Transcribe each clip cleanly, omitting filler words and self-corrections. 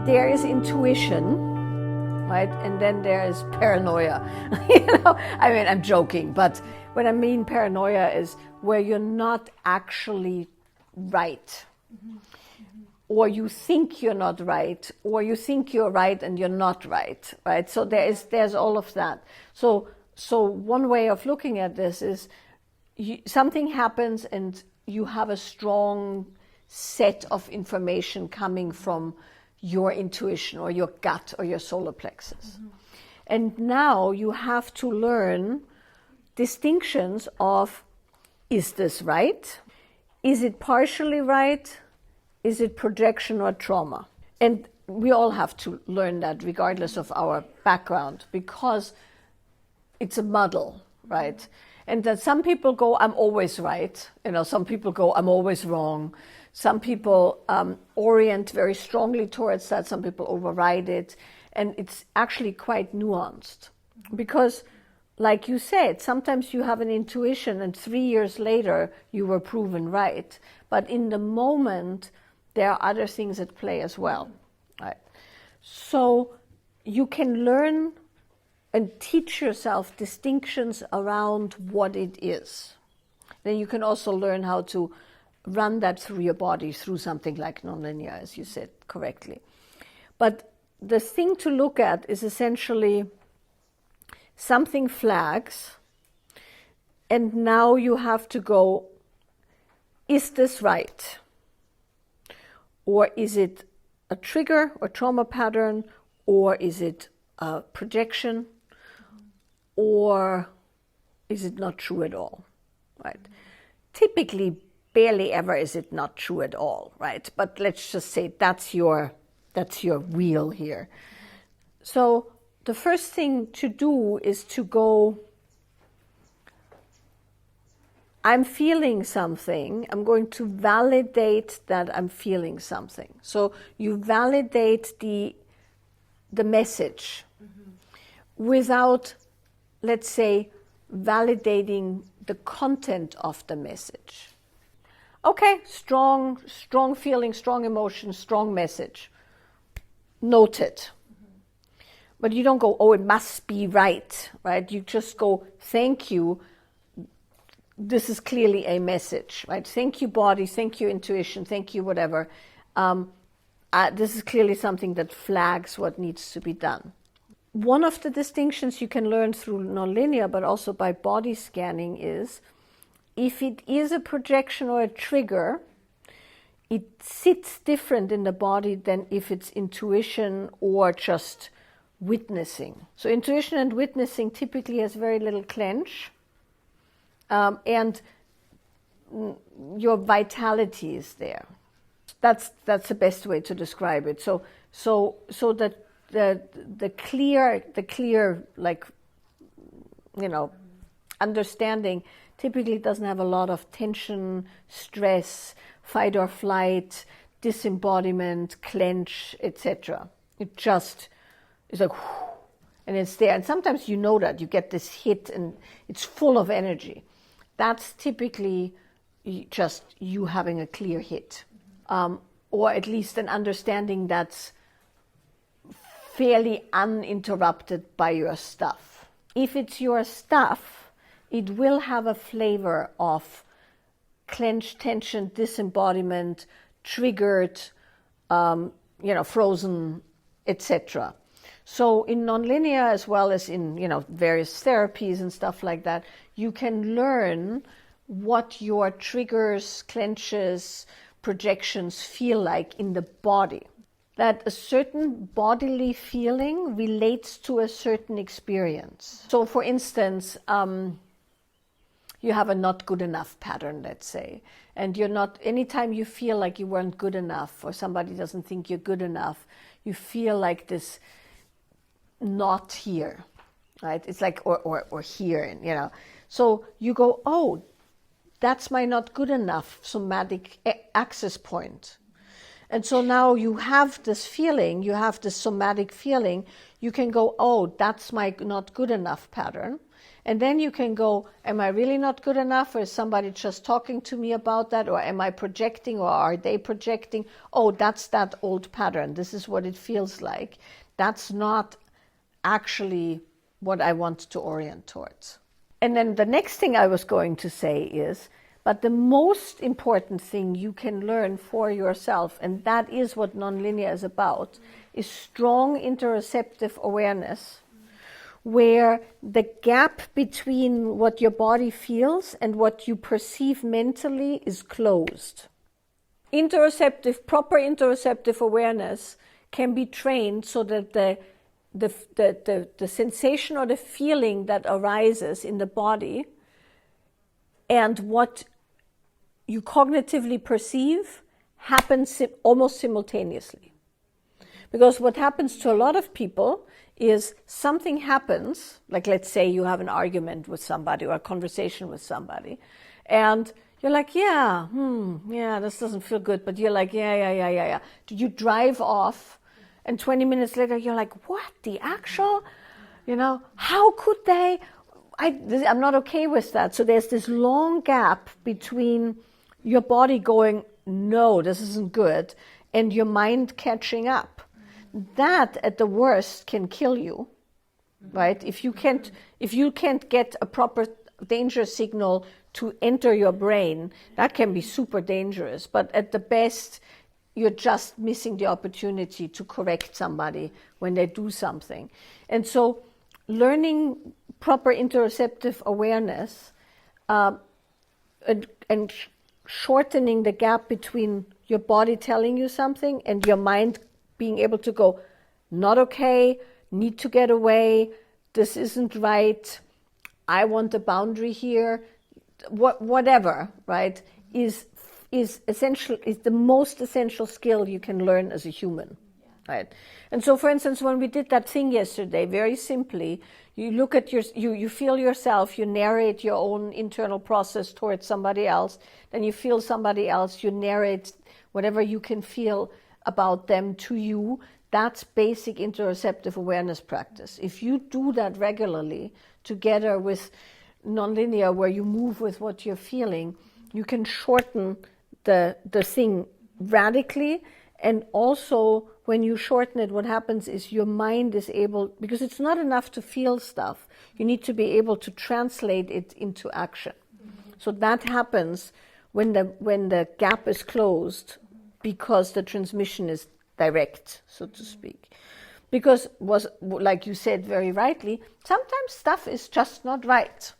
there is intuition, right? And then there is paranoia. I mean, I'm joking, but what I mean paranoia is where you're not actually right. Mm-hmm. Or you think you're not right, or you think you're right and you're not right, right? So there's all of that. So one way of looking at this is something happens and you have a strong set of information coming from your intuition or your gut or your solar plexus. Mm-hmm. And now you have to learn distinctions of, is this right? Is it partially right? Is it projection or trauma? And we all have to learn that regardless of our background, because it's a muddle, right? And that some people go, I'm always right. Some people go, I'm always wrong. Some people orient very strongly towards that. Some people override it. And it's actually quite nuanced. Because, like you said, sometimes you have an intuition and 3 years later you were proven right. But in the moment, there are other things at play as well. Right? So you can learn and teach yourself distinctions around what it is. Then you can also learn how to run that through your body, through something like nonlinear, as you said correctly. But the thing to look at is essentially something flags, and now you have to go, is this right? Or is it a trigger or trauma pattern, or is it a projection, or is it not true at all, right? Typically, barely ever is it not true at all, right? But let's just say that's your wheel here. So the first thing to do is to go, I'm feeling something. I'm going to validate that I'm feeling something. So you validate the message without, let's say, validating the content of the message. Okay, strong feeling, strong emotion, strong message. Noted. But you don't go, oh, it must be right? You just go, thank you. This is clearly a message, right? Thank you, body. Thank you, intuition. Thank you, whatever. This is clearly something that flags what needs to be done. One of the distinctions you can learn through nonlinear, but also by body scanning, is if it is a projection or a trigger, it sits different in the body than if it's intuition or just witnessing. So intuition and witnessing typically has very little clench. And your vitality is there. That's the best way to describe it. So that the clear understanding typically doesn't have a lot of tension, stress, fight or flight, disembodiment, clench, etc. It just is like, whoosh, and it's there. And sometimes you know that you get this hit and it's full of energy. That's typically just you having a clear hit, or at least an understanding that's fairly uninterrupted by your stuff. If it's your stuff, it will have a flavor of clenched tension, disembodiment, triggered, frozen, etc. So in nonlinear, as well as in various therapies and stuff like that, you can learn what your triggers, clenches, projections feel like in the body. That a certain bodily feeling relates to a certain experience. So for instance, you have a not good enough pattern, let's say, and you're not, anytime you feel like you weren't good enough or somebody doesn't think you're good enough, you feel like this not here, right? It's like, or here, So you go, oh, that's my not good enough somatic access point. And so now you have this feeling, you have this somatic feeling, you can go, oh, that's my not good enough pattern. And then you can go, am I really not good enough? Or is somebody just talking to me about that? Or am I projecting, or are they projecting? Oh, that's that old pattern. This is what it feels like. That's not actually what I want to orient towards. And then the next thing I was going to say is, but the most important thing you can learn for yourself, and that is what nonlinear is about, is strong interoceptive awareness, where the gap between what your body feels and what you perceive mentally is closed. Proper interoceptive awareness can be trained so that the sensation or the feeling that arises in the body and what you cognitively perceive happens almost simultaneously. Because what happens to a lot of people is something happens, like let's say you have an argument with somebody or a conversation with somebody, and you're like, yeah, this doesn't feel good, but you're like, yeah. You drive off, and 20 minutes later you're like, what, the actual, how could they? I'm not okay with that. So there's this long gap between your body going, no, this isn't good, and your mind catching up. That, at the worst, can kill you, right? If you can't get a proper danger signal to enter your brain, that can be super dangerous. But at the best, you're just missing the opportunity to correct somebody when they do something. And so learning proper interoceptive awareness and shortening the gap between your body telling you something and your mind being able to go, not okay, need to get away, this isn't right, I want a boundary here, whatever, right, is essential, is the most essential skill you can learn as a human, right? And so, for instance, when we did that thing yesterday, very simply, you look at you feel yourself, you narrate your own internal process towards somebody else, then you feel somebody else, you narrate whatever you can feel about them to you. That's basic interoceptive awareness practice. If you do that regularly together with nonlinear, where you move with what you're feeling, you can shorten the thing radically. And also, when you shorten it, what happens is your mind is able, because it's not enough to feel stuff, you need to be able to translate it into action. So that happens when the gap is closed, because the transmission is direct, so to speak. Because, like you said very rightly, sometimes stuff is just not right.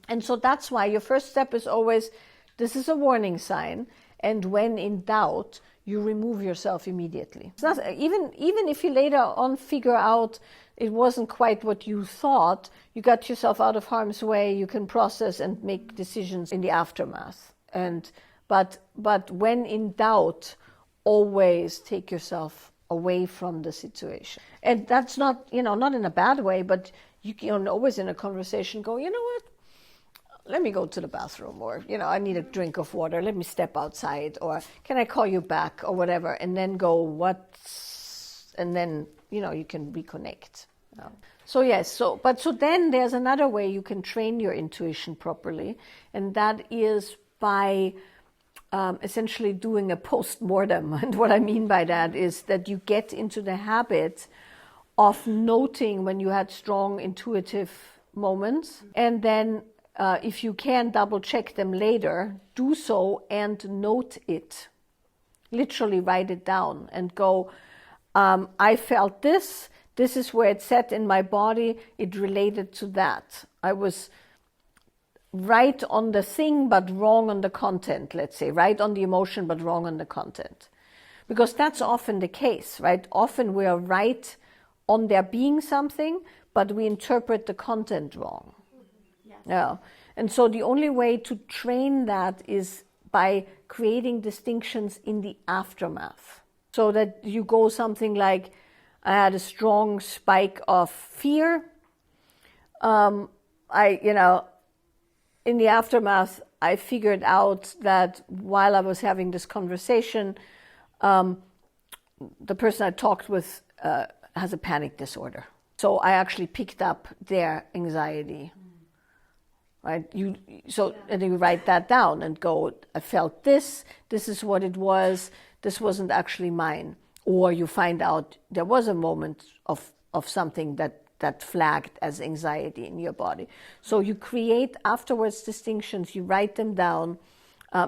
And so that's why your first step is always, this is a warning sign, and when in doubt, you remove yourself immediately. It's not, even if you later on figure out it wasn't quite what you thought, you got yourself out of harm's way, you can process and make decisions in the aftermath. But when in doubt, always take yourself away from the situation. And that's not, not in a bad way, but you can always in a conversation go, you know what? Let me go to the bathroom, or, I need a drink of water. Let me step outside, or can I call you back, or whatever, and then go, and then, you can reconnect. So yes, so then there's another way you can train your intuition properly, and that is by essentially doing a postmortem. And what I mean by that is that you get into the habit of noting when you had strong intuitive moments, and then if you can double check them later, do so and note it. Literally write it down and go, I felt this is where it sat in my body, it related to that. I was right on the thing but wrong on the content, let's say, right on the emotion but wrong on the content. Because that's often the case, right? Often we are right on there being something, but we interpret the content wrong. Yes. Yeah. And so the only way to train that is by creating distinctions in the aftermath. So that you go something like, I had a strong spike of fear. In the aftermath, I figured out that while I was having this conversation, the person I talked with has a panic disorder. So I actually picked up their anxiety right? And then you write that down and go, I felt this is what it was, this wasn't actually mine. Or you find out there was a moment of something that flagged as anxiety in your body. So you create afterwards distinctions, you write them down,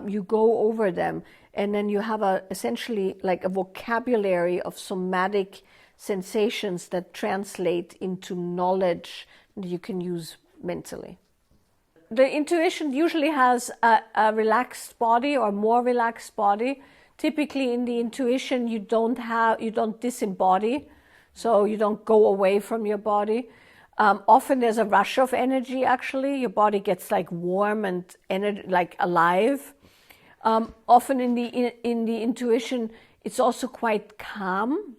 you go over them, and then you have essentially like a vocabulary of somatic sensations that translate into knowledge that you can use mentally. The intuition usually has a relaxed body or more relaxed body. Typically in the intuition you don't disembody, so you don't go away from your body. Often there's a rush of energy actually. Your body gets like warm and like alive. Often in the intuition it's also quite calm.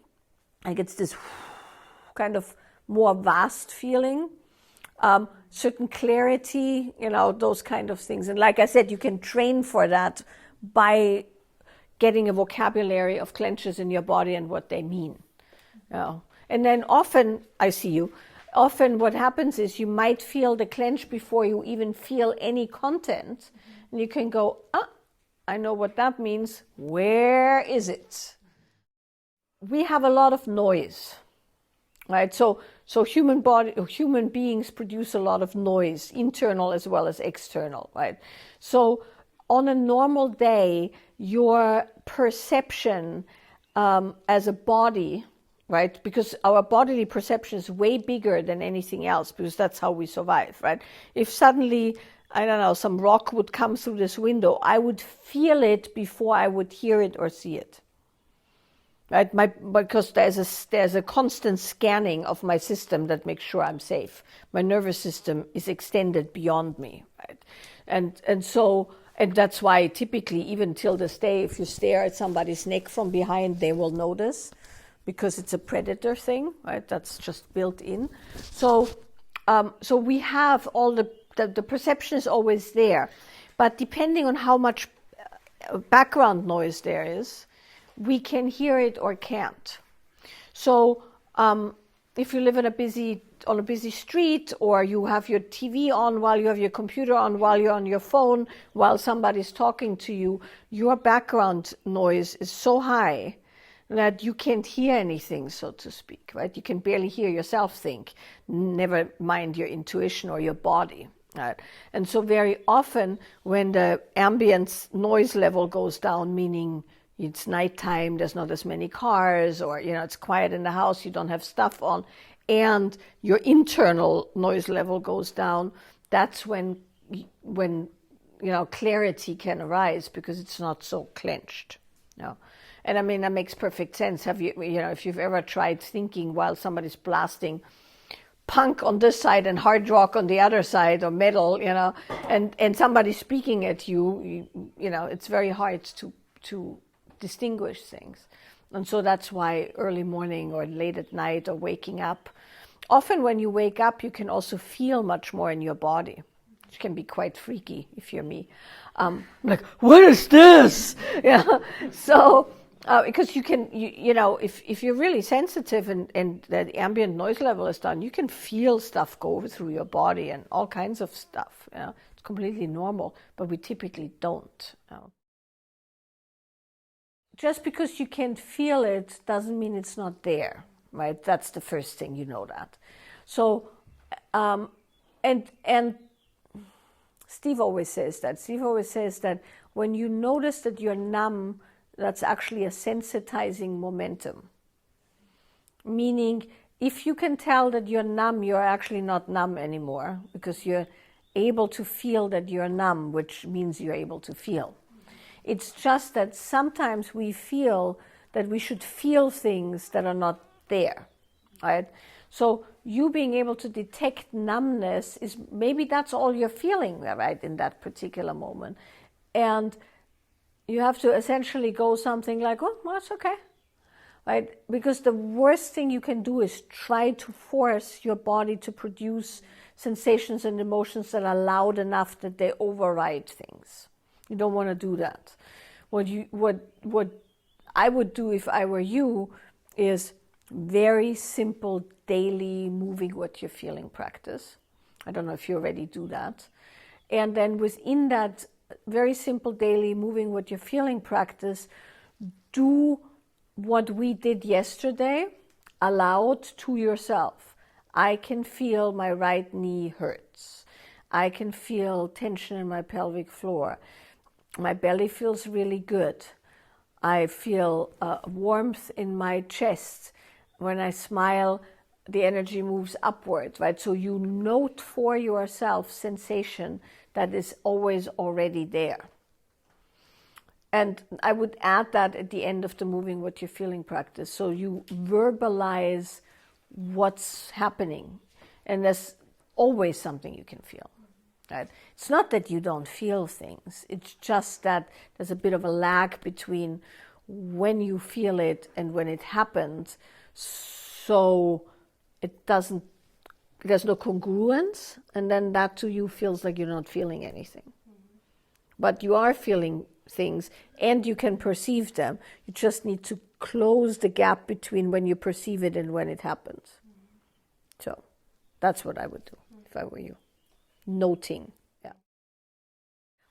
Like it's this kind of more vast feeling. Certain clarity, those kind of things. And like I said, you can train for that by getting a vocabulary of clenches in your body and what they mean. And then often what happens is you might feel the clench before you even feel any content. And you can go, I know what that means. Where is it? We have a lot of noise, right? So human beings produce a lot of noise, internal as well as external, right? So on a normal day, your perception as a body, right? Because our bodily perception is way bigger than anything else, because that's how we survive, right? If suddenly, I don't know, some rock would come through this window, I would feel it before I would hear it or see it. Right, because there's a constant scanning of my system that makes sure I'm safe. My nervous system is extended beyond me, right? And that's why typically, even till this day, if you stare at somebody's neck from behind, they will notice, because it's a predator thing, right? That's just built in. So we have all the perception is always there, but depending on how much background noise there is, we can hear it or can't. So if you live on a busy street, or you have your TV on while you have your computer on, while you're on your phone, while somebody's talking to you, your background noise is so high that you can't hear anything, so to speak, right? You can barely hear yourself think, never mind your intuition or your body. Right? And so very often when the ambient noise level goes down, meaning it's nighttime, there's not as many cars, or it's quiet in the house, you don't have stuff on, and your internal noise level goes down, that's when clarity can arise, because it's not so clenched. And I mean, that makes perfect sense. Have you, if you've ever tried thinking while somebody's blasting punk on this side and hard rock on the other side, or metal, and somebody's speaking at you, it's very hard to distinguish things. And so that's why early morning or late at night or waking up, often when you wake up, you can also feel much more in your body, which can be quite freaky if you're me. Like, what is this? So because you can, if you're really sensitive and the ambient noise level is down, you can feel stuff go through your body and all kinds of stuff. It's completely normal, but we typically don't. Just because you can't feel it doesn't mean it's not there, right? That's the first thing, that. So, and Steve always says that. Steve always says that when you notice that you're numb, that's actually a sensitizing momentum. Meaning, if you can tell that you're numb, you're actually not numb anymore, because you're able to feel that you're numb, which means you're able to feel. It's just that sometimes we feel that we should feel things that are not there, right? So you being able to detect numbness is, maybe that's all you're feeling, right, in that particular moment. And you have to essentially go something like, well, it's okay, right? Because the worst thing you can do is try to force your body to produce sensations and emotions that are loud enough that they override things. You don't want to do that. What I would do if I were you is very simple daily moving what you're feeling practice. I don't know if you already do that. And then within that very simple daily moving what you're feeling practice, do what we did yesterday aloud to yourself. I can feel my right knee hurts. I can feel tension in my pelvic floor. My belly feels really good. I feel warmth in my chest. When I smile, the energy moves upward, right? So you note for yourself sensation that is always already there. And I would add that at the end of the moving what you're feeling practice. So you verbalize what's happening. And there's always something you can feel. Right? It's not that you don't feel things. It's just that there's a bit of a lag between when you feel it and when it happens. So it doesn't, there's no congruence. And then that to you feels like you're not feeling anything. But you are feeling things and you can perceive them. You just need to close the gap between when you perceive it and when it happens. So that's what I would do if I were you. Noting. Yeah.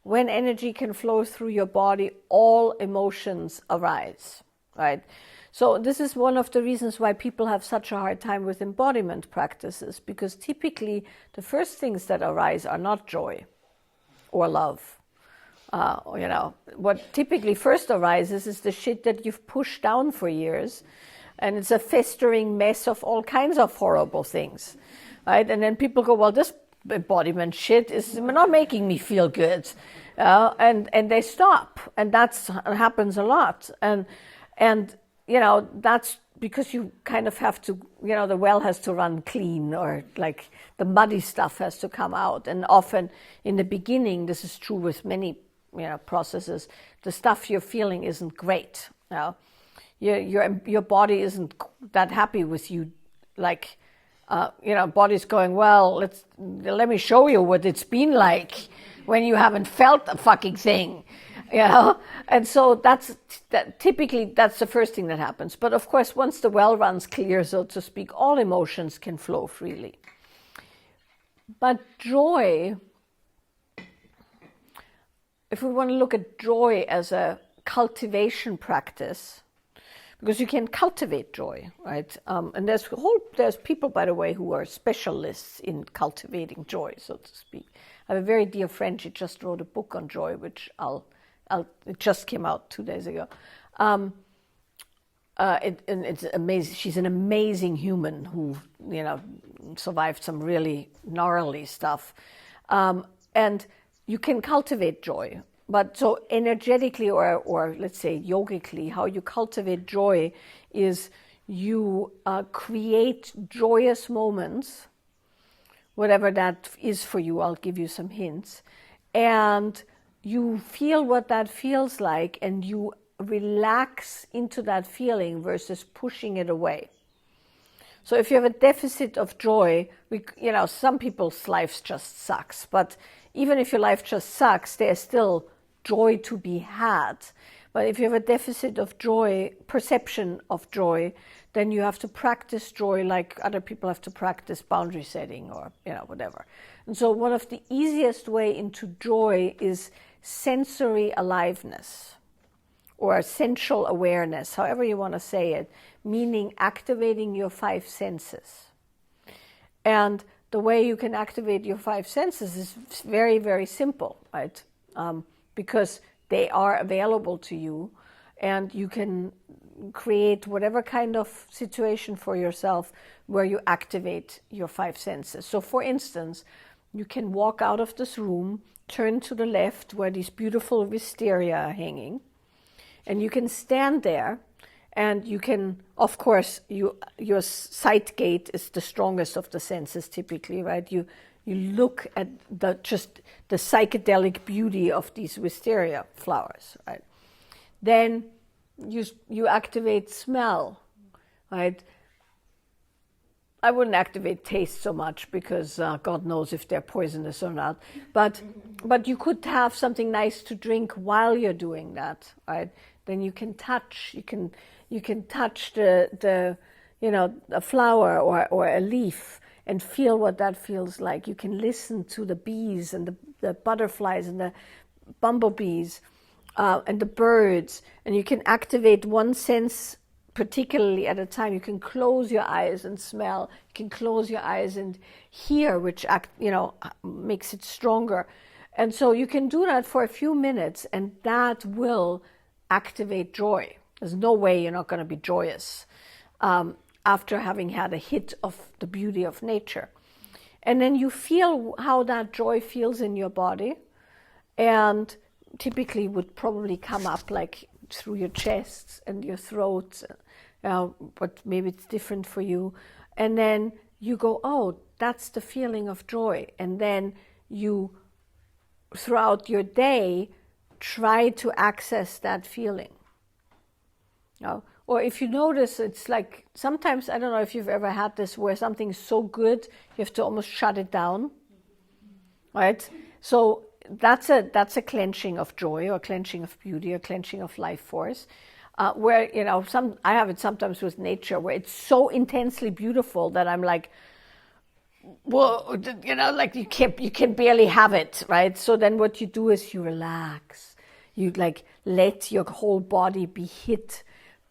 When energy can flow through your body, all emotions arise, right? So this is one of the reasons why people have such a hard time with embodiment practices, because typically the first things that arise are not joy or love. What typically first arises is the shit that you've pushed down for years, and it's a festering mess of all kinds of horrible things, right? And then people go, well, this embodiment shit is not making me feel good, and they stop, and that happens a lot, and that's because you kind of have to, the well has to run clean, or like the muddy stuff has to come out. And often in the beginning, this is true with many processes, the stuff you're feeling isn't great. Your body isn't that happy with you, like body's going, well, let me show you what it's been like when you haven't felt a fucking thing, and so typically that's the first thing that happens. But of course, once the well runs clear, so to speak, all emotions can flow freely. But joy, if we want to look at joy as a cultivation practice, because you can cultivate joy, right? And there's people, by the way, who are specialists in cultivating joy, so to speak. I have a very dear friend. She just wrote a book on joy, which it just came out 2 days ago. And it's amazing. She's an amazing human who, survived some really gnarly stuff. And you can cultivate joy. But so energetically or let's say yogically, how you cultivate joy is you create joyous moments, whatever that is for you. I'll give you some hints. And you feel what that feels like, and you relax into that feeling versus pushing it away. So if you have a deficit of joy, some people's lives just sucks. But even if your life just sucks, there's still joy to be had. But if you have a deficit of joy, perception of joy, then you have to practice joy like other people have to practice boundary setting or whatever. And so one of the easiest way into joy is sensory aliveness or sensual awareness, however you want to say it, meaning activating your 5 senses. And the way you can activate your 5 senses is very, very simple, right? Because they are available to you, and you can create whatever kind of situation for yourself where you activate your 5 senses. So for instance, you can walk out of this room, turn to the left where these beautiful wisteria are hanging, and you can stand there, and you can, of course, your sight gate is the strongest of the senses typically, right? You look at the psychedelic beauty of these wisteria flowers, right? Then you activate smell, right? I wouldn't activate taste so much because God knows if they're poisonous or not. But you could have something nice to drink while you're doing that, right? Then you can touch. You can touch the a flower or a leaf, and feel what that feels like. You can listen to the bees and the butterflies and the bumblebees and the birds, and you can activate one sense particularly at a time. You can close your eyes and smell. You can close your eyes and hear, which makes it stronger. And so you can do that for a few minutes, and that will activate joy. There's no way you're not going to be joyous after having had a hit of the beauty of nature. And then you feel how that joy feels in your body, and typically would probably come up like through your chest and your throat, but maybe it's different for you. And then you go, oh, that's the feeling of joy. And then you, throughout your day, try to access that feeling. Or if you notice, it's like sometimes, I don't know if you've ever had this, where something's so good you have to almost shut it down, right? So that's a clenching of joy, or clenching of beauty, or clenching of life force. Where I have it sometimes with nature, where it's so intensely beautiful that I'm like, whoa, like you can barely have it, right? So then what you do is you relax. You like let your whole body be hit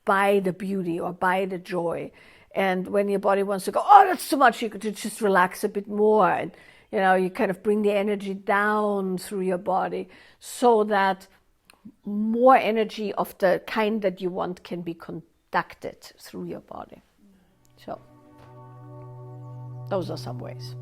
by the beauty or by the joy. And when your body wants to go, oh, that's too much, you could just relax a bit more. And, you kind of bring the energy down through your body so that more energy of the kind that you want can be conducted through your body. So those are some ways.